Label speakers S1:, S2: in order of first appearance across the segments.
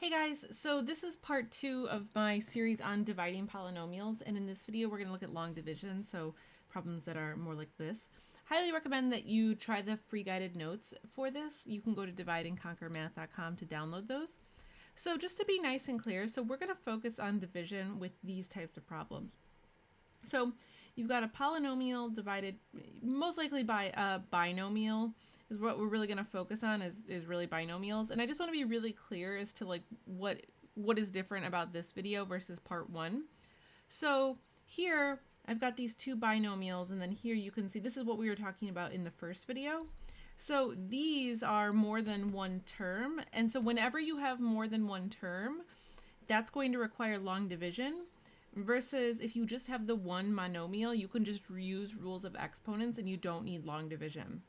S1: Hey guys, so this is part 2 of my series on dividing polynomials, and in this video we're going to look at long division, so problems that are more like this. Highly recommend that you try the free guided notes for this. You can go to divideandconquermath.com to download those. So just to be nice and clear, so we're going to focus on division with these types of problems. So you've got a polynomial divided most likely by a binomial is what we're really going to focus on is really binomials. And I just want to be really clear as to like what is different about this video versus part 1. So here I've got these two binomials, and then here you can see this is what we were talking about in the first video. So these are more than one term, and so whenever you have more than one term, that's going to require long division. Versus if you just have the one monomial, you can just reuse rules of exponents and you don't need long division.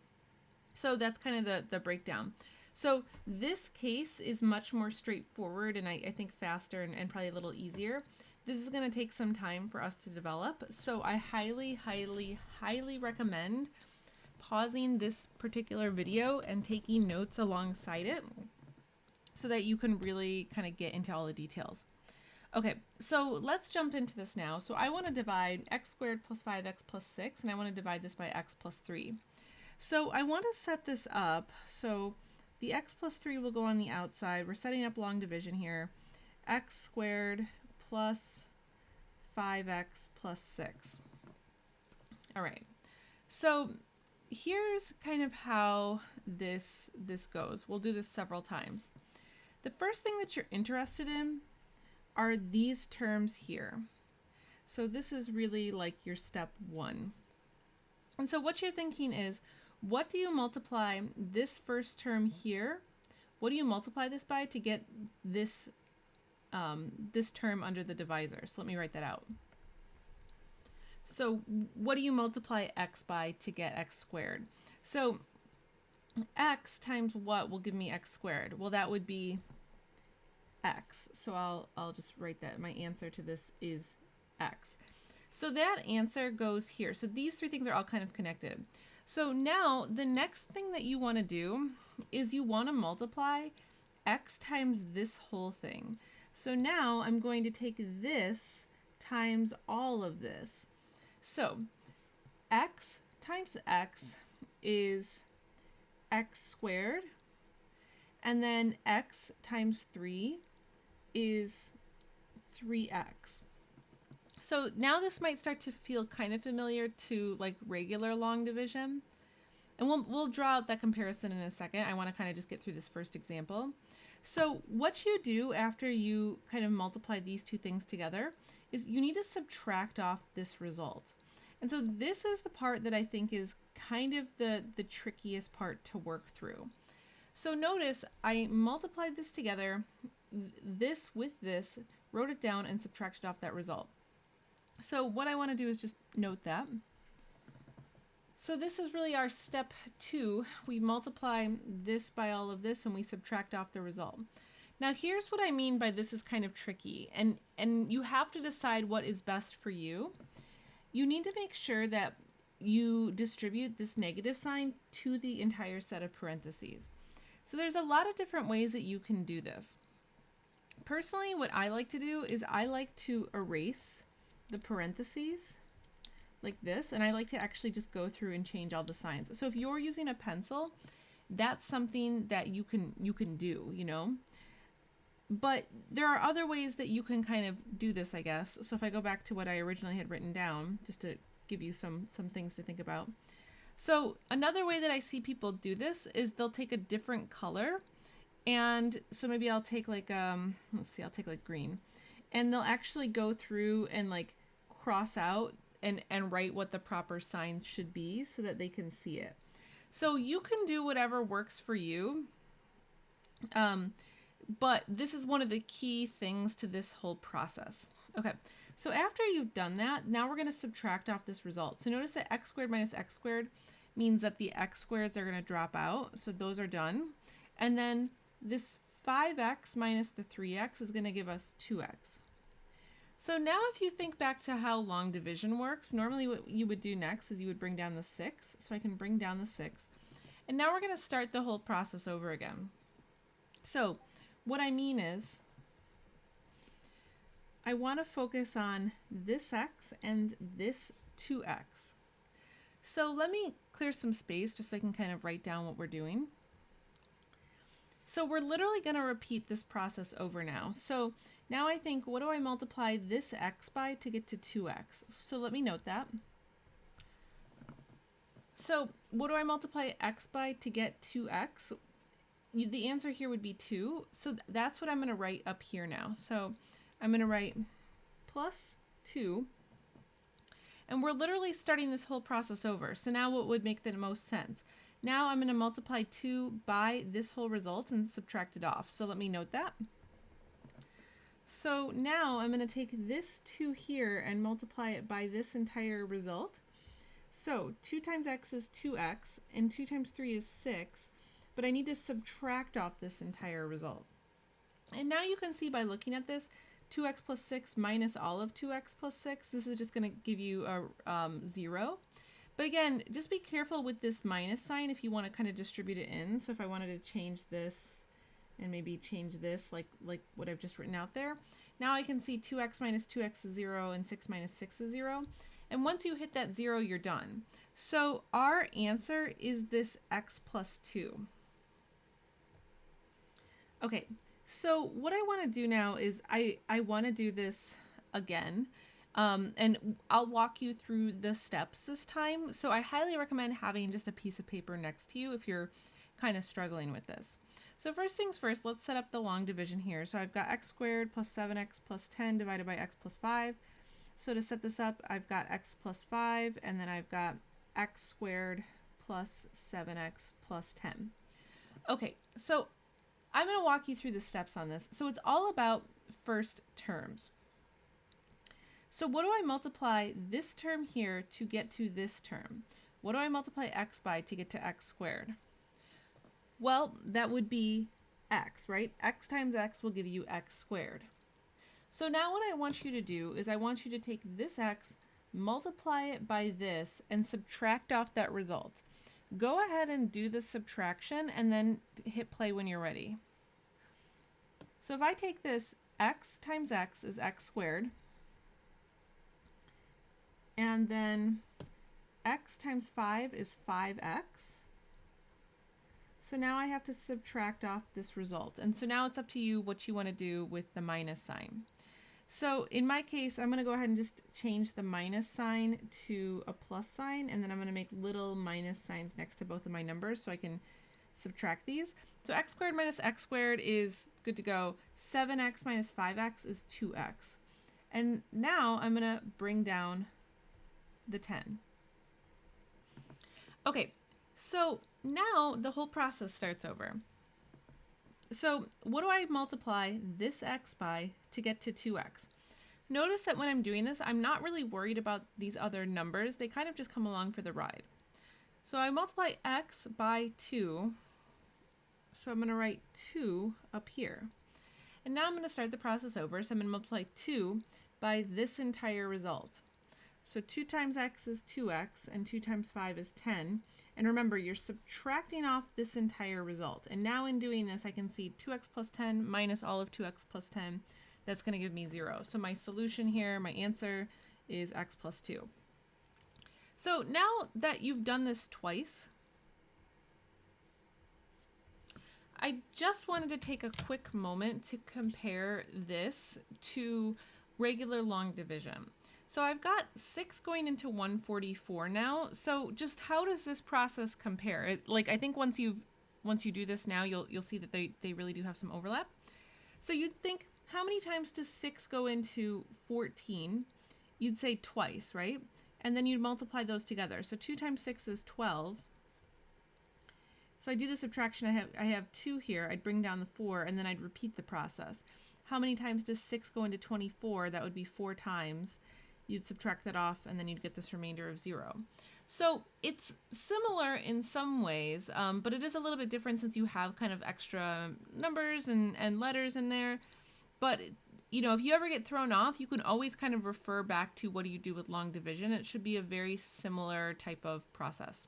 S1: So that's kind of the breakdown. So this case is much more straightforward and I think faster and probably a little easier. This is going to take some time for us to develop. So I highly recommend pausing this particular video and taking notes alongside it so that you can really kind of get into all the details. Okay, so let's jump into this now. So I want to divide x squared plus 5x plus 6, and I want to divide this by x plus 3. So I want to set this up. So the x plus 3 will go on the outside. We're setting up long division here. X squared plus 5x plus 6. All right, so here's kind of how this goes. We'll do this several times. The first thing that you're interested in are these terms here. So this is really like your step 1. And so what you're thinking is, what do you multiply this first term here? What do you multiply this by to get this, this term under the divisor? So let me write that out. So what do you multiply x by to get x squared? So x times what will give me x squared? Well, that would be x. So I'll just write that my answer to this is x. So that answer goes here. So these three things are all kind of connected. So now the next thing that you want to do is you want to multiply x times this whole thing. So now I'm going to take this times all of this. So x times x is x squared, and then x times 3 is 3x. So now this might start to feel kind of familiar to like regular long division. And we'll draw out that comparison in a second. I want to kind of just get through this first example. So what you do after you kind of multiply these two things together is you need to subtract off this result. And so this is the part that I think is kind of the trickiest part to work through. So notice I multiplied this together, this with this, wrote it down, and subtracted off that result. So what I want to do is just note that. So this is really our step 2. We multiply this by all of this and we subtract off the result. Now here's what I mean by this is kind of tricky, and you have to decide what is best for you. You need to make sure that you distribute this negative sign to the entire set of parentheses. So there's a lot of different ways that you can do this. Personally, what I like to do is I like to erase the parentheses like this, and I like to actually just go through and change all the signs. So if you're using a pencil, that's something that you can do, you know. But there are other ways that you can kind of do this, I guess. So if I go back to what I originally had written down, just to give you some things to think about. So another way that I see people do this is they'll take a different color. And so maybe I'll take like, let's see, I'll take like green. And they'll actually go through and like cross out and write what the proper signs should be so that they can see it. So you can do whatever works for you. But this is one of the key things to this whole process. Okay, so after you've done that, now we're going to subtract off this result. So notice that x squared minus x squared means that the x squareds are going to drop out. So those are done. And then this 5x minus the 3x is going to give us 2x. So now if you think back to how long division works, normally what you would do next is you would bring down the 6. So I can bring down the 6. And now we're going to start the whole process over again. So what I mean is I want to focus on this x and this 2x. So let me clear some space just so I can kind of write down what we're doing. So we're literally going to repeat this process over now. So now I think, what do I multiply this x by to get to 2x? So let me note that. So what do I multiply x by to get 2x? The answer here would be 2. So that's what I'm going to write up here now. So I'm going to write plus 2. And we're literally starting this whole process over. So now what would make the most sense? Now I'm going to multiply 2 by this whole result and subtract it off. So let me note that. So now I'm going to take this 2 here and multiply it by this entire result. So 2 times x is 2x, and 2 times 3 is 6. But I need to subtract off this entire result. And now you can see by looking at this, 2x plus 6 minus all of 2x plus 6, this is just going to give you a 0. But again, just be careful with this minus sign if you want to kind of distribute it in. So if I wanted to change this and maybe change this like what I've just written out there, now I can see 2x minus 2x is 0 and 6 minus 6 is 0. And once you hit that 0, you're done. So our answer is this x plus 2. Okay, so what I want to do now is I want to do this again. And I'll walk you through the steps this time. So I highly recommend having just a piece of paper next to you if you're kind of struggling with this. So first things first, let's set up the long division here. So I've got x squared plus 7x plus 10 divided by x plus 5. So to set this up, I've got x plus 5, and then I've got x squared plus 7x plus 10. Okay, so I'm going to walk you through the steps on this. So it's all about first terms. So what do I multiply this term here to get to this term? What do I multiply x by to get to x squared? Well, that would be x, right? X times x will give you x squared. So now what I want you to do is I want you to take this x, multiply it by this, and subtract off that result. Go ahead and do the subtraction and then hit play when you're ready. So if I take this, x times x is x squared. And then x times 5 is 5x. So now I have to subtract off this result. And so now it's up to you what you want to do with the minus sign. So in my case, I'm going to go ahead and just change the minus sign to a plus sign, and then I'm going to make little minus signs next to both of my numbers so I can subtract these. So x squared minus x squared is good to go. 7x minus 5x is 2x. And now I'm going to bring down the 10. Okay, so now the whole process starts over. So what do I multiply this x by to get to 2x? Notice that when I'm doing this, I'm not really worried about these other numbers. They kind of just come along for the ride. So I multiply x by 2. So I'm going to write 2 up here. And now I'm going to start the process over. So I'm going to multiply 2 by this entire result. So 2 times x is 2x, and 2 times 5 is 10. And remember, you're subtracting off this entire result. And now in doing this, I can see 2x plus 10 minus all of 2x plus 10. That's going to give me 0. So my solution here, my answer, is x plus 2. So now that you've done this twice, I just wanted to take a quick moment to compare this to regular long division. So I've got 6 going into 144 now. So just how does this process compare? I think once you do this now, you'll see that they really do have some overlap. So you'd think, how many times does 6 go into 14? You'd say twice, right? And then you'd multiply those together. So 2 times 6 is 12. So I do the subtraction. I have 2 here. I'd bring down the 4, and then I'd repeat the process. How many times does 6 go into 24? That would be 4 times. You'd subtract that off, and then you'd get this remainder of 0. So it's similar in some ways, but it is a little bit different since you have kind of extra numbers and letters in there. But you know, if you ever get thrown off, you can always kind of refer back to what do you do with long division. It should be a very similar type of process.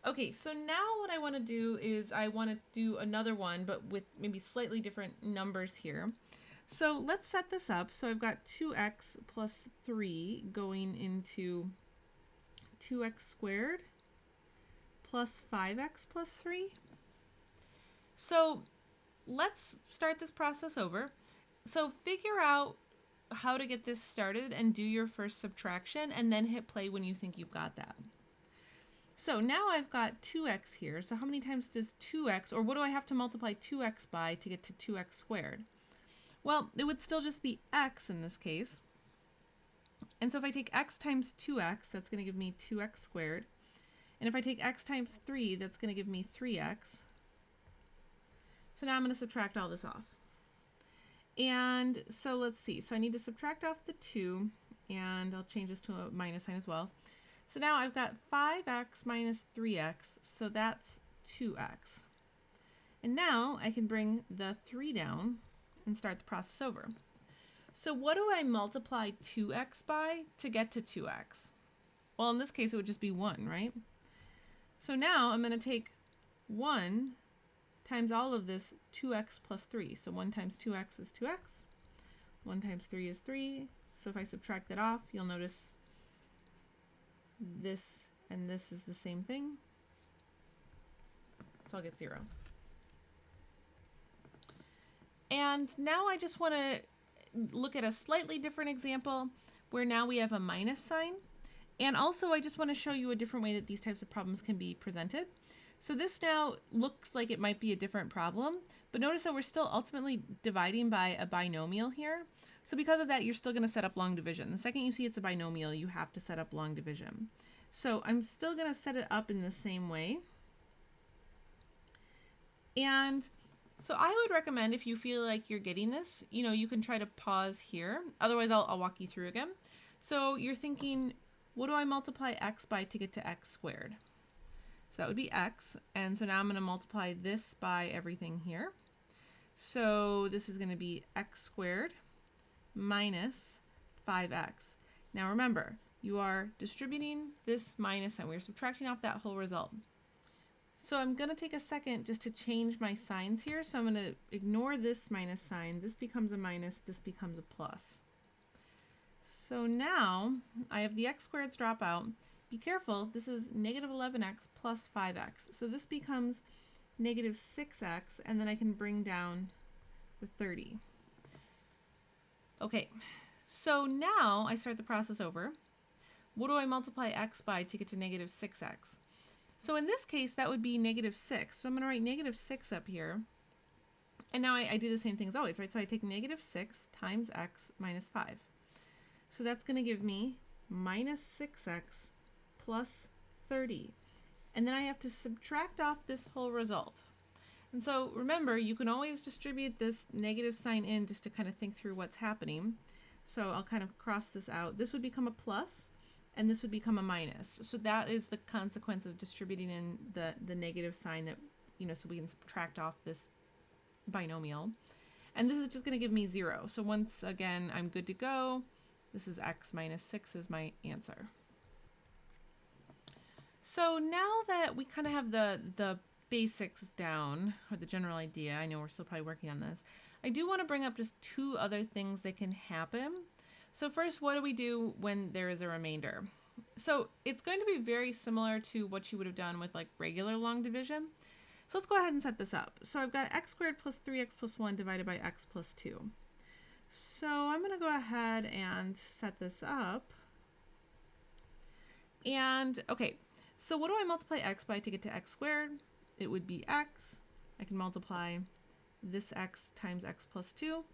S1: Okay, so now what I want to do is I want to do another one, but with maybe slightly different numbers here. So let's set this up. So I've got 2x plus 3 going into 2x squared plus 5x plus 3. So let's start this process over. So figure out how to get this started and do your first subtraction, and then hit play when you think you've got that. So now I've got 2x here. So how many times does 2x, or what do I have to multiply 2x by to get to 2x squared? Well, it would still just be x in this case. And so if I take x times 2x, that's going to give me 2x squared. And if I take x times 3, that's going to give me 3x. So now I'm going to subtract all this off. And so let's see. So I need to subtract off the 2, and I'll change this to a minus sign as well. So now I've got 5x minus 3x, so that's 2x. And now I can bring the 3 down and start the process over. So what do I multiply 2x by to get to 2x? Well, in this case, it would just be 1, right? So now I'm going to take 1 times all of this 2x plus 3. So 1 times 2x is 2x. 1 times 3 is 3. So if I subtract that off, you'll notice this and this is the same thing. So I'll get 0. And now I just want to look at a slightly different example where now we have a minus sign. And also I just want to show you a different way that these types of problems can be presented. So this now looks like it might be a different problem, but notice that we're still ultimately dividing by a binomial here. So because of that, you're still going to set up long division. The second you see it's a binomial, you have to set up long division. So I'm still going to set it up in the same way. And so I would recommend, if you feel like you're getting this, you can try to pause here. Otherwise, I'll walk you through again. So you're thinking, what do I multiply x by to get to x squared? So that would be x. And so now I'm going to multiply this by everything here. So this is going to be x squared minus 5x. Now remember, you are distributing this minus sign. We're subtracting off that whole result. So I'm going to take a second just to change my signs here. So I'm going to ignore this minus sign. This becomes a minus. This becomes a plus. So now I have the x squareds drop out. Be careful, this is negative 11x plus 5x. So this becomes negative 6x, and then I can bring down the 30. Okay, so now I start the process over. What do I multiply x by to get to negative 6x? So in this case, that would be negative 6. So I'm going to write negative 6 up here. And now I do the same thing as always, right? So I take negative 6 times x minus 5. So that's going to give me minus 6x plus 30. And then I have to subtract off this whole result. And so remember, you can always distribute this negative sign in just to kind of think through what's happening. So I'll kind of cross this out. This would become a plus, and this would become a minus. So that is the consequence of distributing in the negative sign that, so we can subtract off this binomial. And this is just going to give me 0. So once again, I'm good to go. This is x minus 6 is my answer. So now that we kind of have the basics down, or the general idea, I know we're still probably working on this, I do want to bring up just 2 other things that can happen. So first, what do we do when there is a remainder? So it's going to be very similar to what you would have done with like regular long division. So let's go ahead and set this up. So I've got x squared plus 3x plus 1 divided by x plus 2. So I'm going to go ahead and set this up. And okay, so what do I multiply x by to get to x squared? It would be x. I can multiply this x times x plus 2.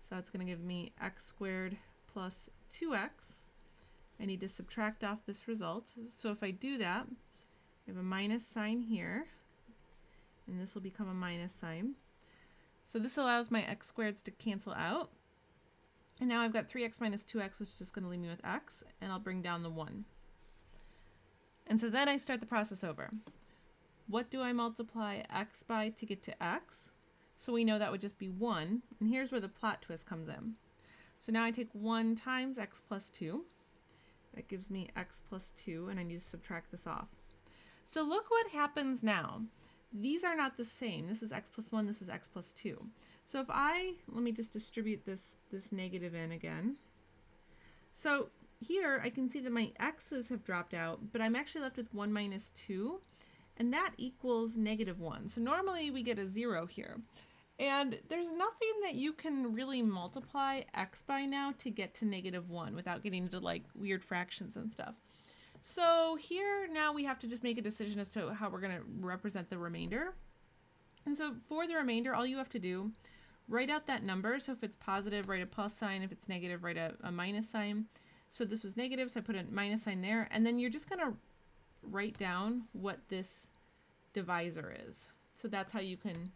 S1: So that's going to give me x squared plus 2x. I need to subtract off this result. So if I do that, I have a minus sign here, and this will become a minus sign. So this allows my x squareds to cancel out. And now I've got 3x minus 2x, which is just going to leave me with x, and I'll bring down the 1. And so then I start the process over. What do I multiply x by to get to x? So we know that would just be 1. And here's where the plot twist comes in. So now I take 1 times x plus 2. That gives me x plus 2, and I need to subtract this off. So look what happens now. These are not the same. This is x plus 1, this is x plus 2. So if let me just distribute this negative in again. So here I can see that my x's have dropped out, but I'm actually left with 1 minus 2, and that equals negative 1. So normally we get a 0 here. And there's nothing that you can really multiply x by now to get to negative 1 without getting into like weird fractions and stuff. So here now we have to just make a decision as to how we're going to represent the remainder. And so for the remainder, all you have to do, write out that number. So if it's positive, write a plus sign. If it's negative, write a minus sign. So this was negative, so I put a minus sign there. And then you're just going to write down what this divisor is. So that's how you can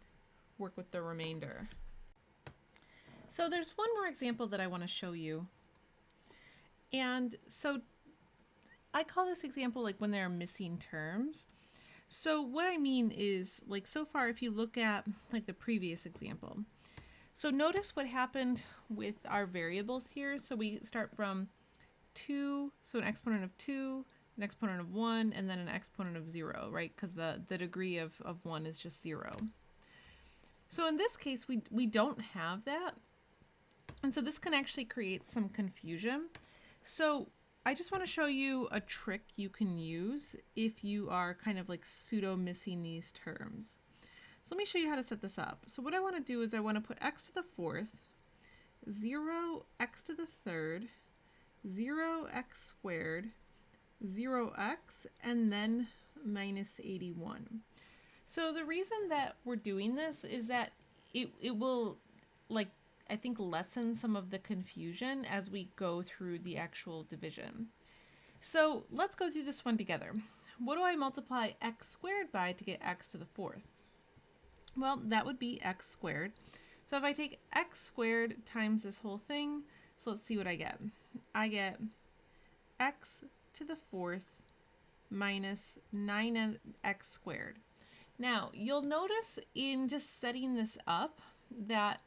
S1: work with the remainder. So there's one more example that I want to show you. And so I call this example like when there are missing terms. So what I mean is, like, so far if you look at like the previous example, so notice what happened with our variables here. So we start from 2, so an exponent of 2, an exponent of 1, and then an exponent of 0, right? Because the degree of 1 is just 0. So in this case, we don't have that. And so this can actually create some confusion. So I just want to show you a trick you can use if you are kind of like pseudo missing these terms. So let me show you how to set this up. So what I want to do is I want to put x to the 4th, 0 x to the 3rd, 0 x squared, 0x, and then minus 81. So the reason that we're doing this is that it will, like, I think lessen some of the confusion as we go through the actual division. So let's go through this one together. What do I multiply x squared by to get x to the 4th? Well, that would be x squared. So if I take x squared times this whole thing, so let's see what I get. I get x to the 4th minus 9x squared. Now, you'll notice in just setting this up that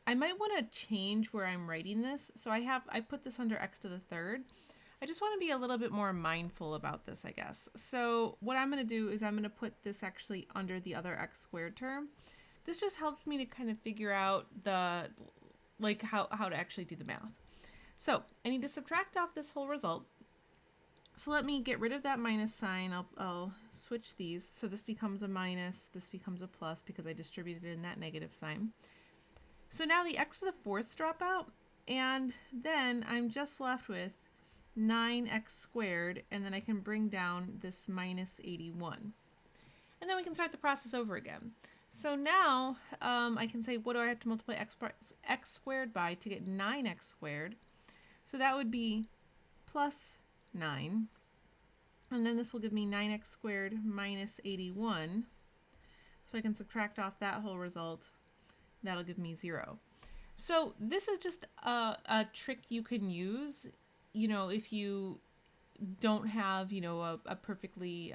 S1: I might want to change where I'm writing this. So I put this under x to the 3rd. I just want to be a little bit more mindful about this, I guess. So what I'm going to do is I'm going to put this actually under the other x squared term. This just helps me to kind of figure out the, like, how to actually do the math. So I need to subtract off this whole result. So let me get rid of that minus sign. I'll switch these. So this becomes a minus, this becomes a plus because I distributed it in that negative sign. So now the x to the 4th drop out, and then I'm just left with 9x squared, and then I can bring down this minus 81. And then we can start the process over again. So now I can say, what do I have to multiply x squared by to get 9x squared? So that would be plus 9. And then this will give me 9x squared minus 81. So I can subtract off that whole result. That'll give me 0. So this is just a trick you can use, you know, if you don't have, you know, a perfectly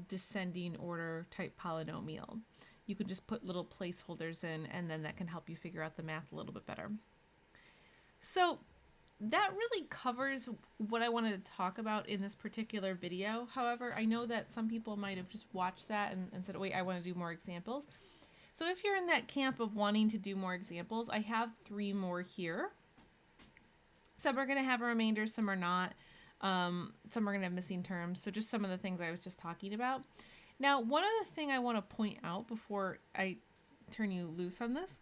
S1: descending order type polynomial. You can just put little placeholders in, and then that can help you figure out the math a little bit better. So that really covers what I wanted to talk about in this particular video. However, I know that some people might have just watched that and said, wait, I want to do more examples. So if you're in that camp of wanting to do more examples, I have 3 more here. Some are going to have a remainder, some are not. Some are going to have missing terms. So just some of the things I was just talking about. Now, one other thing I want to point out before I turn you loose on this,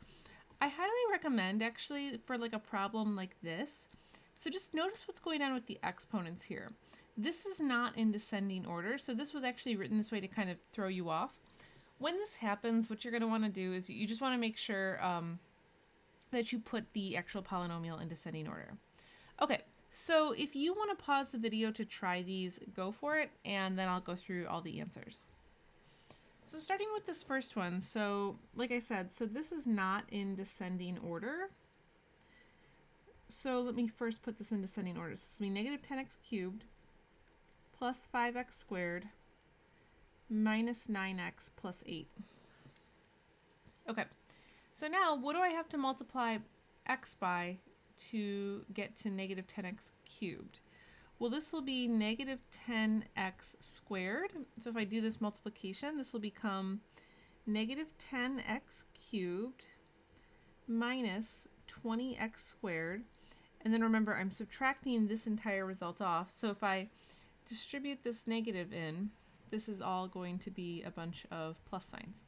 S1: I highly recommend actually for like a problem like this. So just notice what's going on with the exponents here. This is not in descending order. So this was actually written this way to kind of throw you off. When this happens, what you're going to want to do is you just want to make sure that you put the actual polynomial in descending order. Okay, so if you want to pause the video to try these, go for it, and then I'll go through all the answers. So starting with this first one, so like I said, so this is not in descending order. So let me first put this in descending order. So this will be negative 10x cubed plus 5x squared minus 9x plus 8. Okay, so now what do I have to multiply x by to get to negative 10x cubed? Well, this will be negative 10x squared. So if I do this multiplication, this will become negative 10x cubed minus 20x squared. And then remember, I'm subtracting this entire result off. So if I distribute this negative in, this is all going to be a bunch of plus signs.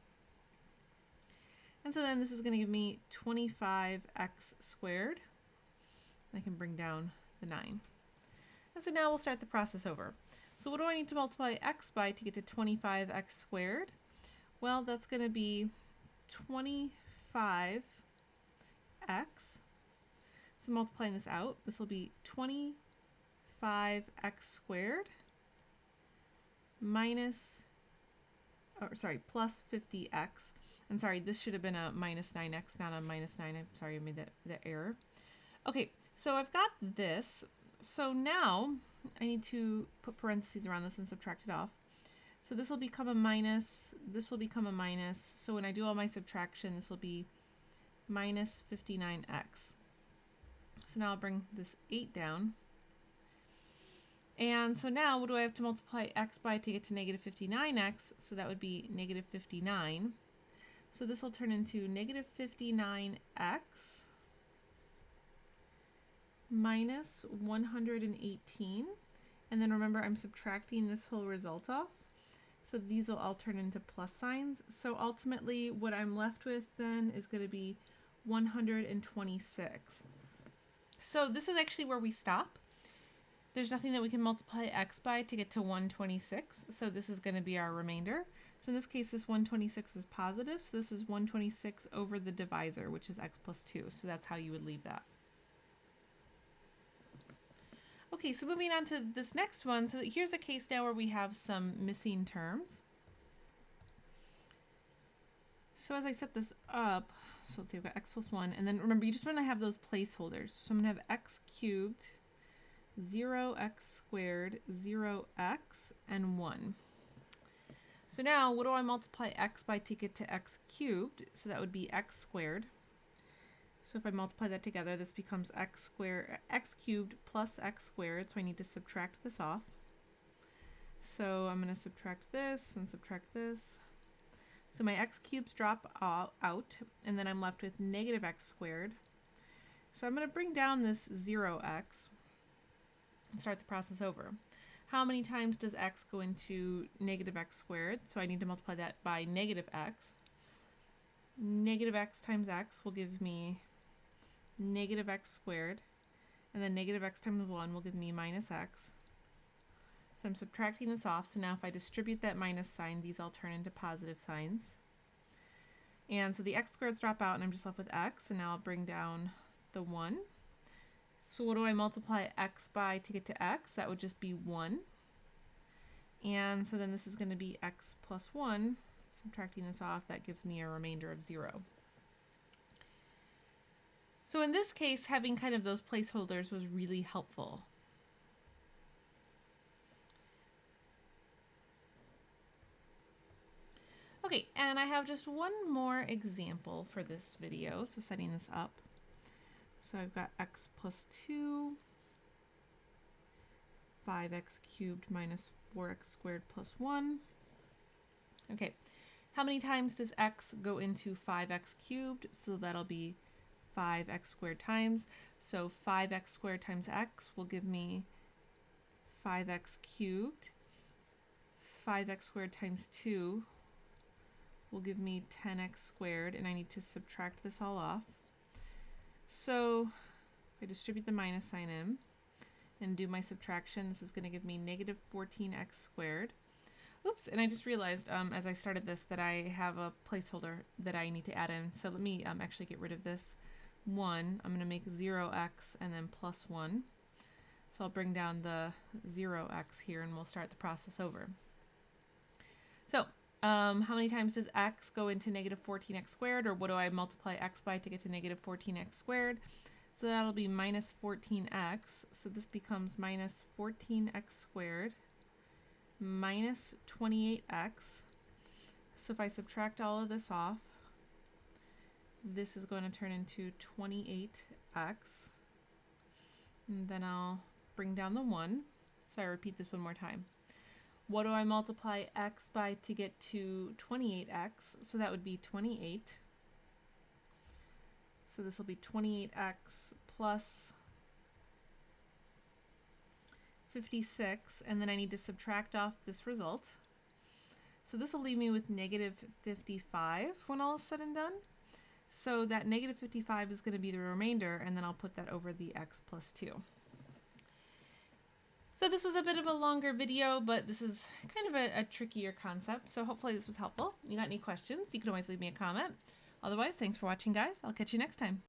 S1: And so then this is going to give me 25x squared. I can bring down the 9. And so now we'll start the process over. So what do I need to multiply x by to get to 25x squared? Well, that's going to be 25x. So multiplying this out, this will be 25x squared plus 50x. And sorry, this should have been a minus 9x, not a minus 9. I'm sorry, I made that error. Okay, so I've got this. So now I need to put parentheses around this and subtract it off. So this will become a minus, this will become a minus. So when I do all my subtraction, this will be minus 59x. So now I'll bring this 8 down. And so now what do I have to multiply x by to get to negative 59x? So that would be negative 59. So this will turn into negative 59x minus 118. And then remember, I'm subtracting this whole result off. So these will all turn into plus signs. So ultimately what I'm left with then is going to be 126. So this is actually where we stop. There's nothing that we can multiply x by to get to 126. So this is going to be our remainder. So in this case, this 126 is positive. So this is 126 over the divisor, which is x plus 2. So that's how you would leave that. Okay, so moving on to this next one. So here's a case now where we have some missing terms. So as I set this up, so let's see, I've got x plus 1. And then remember, you just want to have those placeholders. So I'm going to have x cubed, 0x squared, 0x, and 1. So now what do I multiply x by to get to x cubed? So that would be x squared. So if I multiply that together, this becomes x cubed plus x squared. So I need to subtract this off. So I'm going to subtract this and subtract this. So my x cubes drop out, and then I'm left with negative x squared. So I'm going to bring down this 0x and start the process over. How many times does x go into negative x squared? So I need to multiply that by negative x. Negative x times x will give me negative x squared, and then negative x times 1 will give me minus x. So I'm subtracting this off, so now if I distribute that minus sign, these all turn into positive signs. And so the x squareds drop out, and I'm just left with x, and now I'll bring down the 1. So what do I multiply x by to get to x? That would just be 1. And so then this is going to be x plus 1. Subtracting this off, that gives me a remainder of 0. So in this case, having kind of those placeholders was really helpful. Okay, and I have just one more example for this video, so setting this up. So I've got x plus 2, 5x cubed minus 4x squared plus 1. Okay, how many times does x go into 5x cubed? So that'll be 5x squared times. So 5x squared times x will give me 5x cubed. 5x squared times 2 will give me 10x squared, and I need to subtract this all off. So if I distribute the minus sign in and do my subtraction, this is going to give me negative 14x squared. Oops, and I just realized as I started this that I have a placeholder that I need to add in. So let me actually get rid of this 1. I'm going to make 0x and then plus 1. So I'll bring down the 0x here and we'll start the process over. So how many times does x go into negative 14x squared, or what do I multiply x by to get to negative 14x squared? So that'll be minus 14x. So this becomes minus 14x squared minus 28x. So if I subtract all of this off, this is going to turn into 28x. And then I'll bring down the 1. So I repeat this one more time. What do I multiply x by to get to 28x? So that would be 28. So this will be 28x plus 56, and then I need to subtract off this result. So this will leave me with negative 55 when all is said and done. So that negative 55 is going to be the remainder, and then I'll put that over the x plus 2. So this was a bit of a longer video, but this is kind of a trickier concept, so hopefully this was helpful. You got any questions, you can always leave me a comment. Otherwise, thanks for watching, guys. I'll catch you next time.